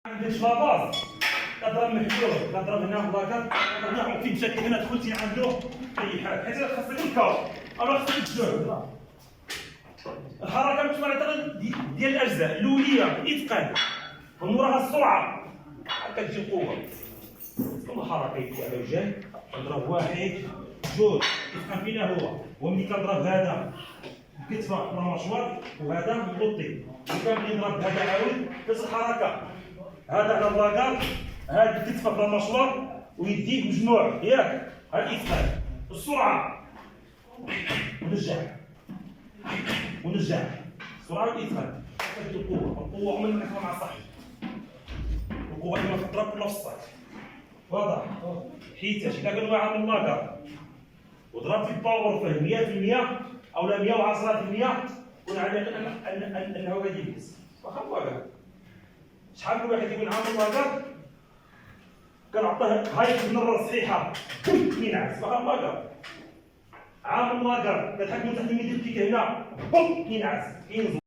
عندك لاباز كضرب محلول كضرب هنا بلاكات كضرب في مشاكل هنا دخلتي عنده اي حاجه حيت خاصك الكاو راه خاصك الجهد. الحركه متمرده ديال الاجزاء الاوليه الاتقان ومن وراها السرعه هكا تجي القوه. ثم حركه يدي على وجهه كنضرب واحد جوج كيفهم فينا هو ملي كنضرب هذا كتفه راه مشوار وهذا مغطي وكان يضرب هذا عاود نفس الحركه هذا على اللاكار هذا الكتفه بلا مشوار ويديه مجموع ياك ها الاتقان السرعه ونرجع السرعه والاتقان كتبدو القوه عمرنا ما كنحكموا مع صاحبي القوه ديما كتضرب كلها في السطح واضح حيتاش الا كان واحد من اللاكار وضرب في الباور فيه 100% او لا 110% ونعلم انه غادي يجلس واخا اللاكار شحال من واحد يكون عامل لاكار كنعطيه هاي النره صحيحه ينعس واخا اللاكار عامل لاكار كتحكمو تحت الميدل كيك هنا ينعس ينزل.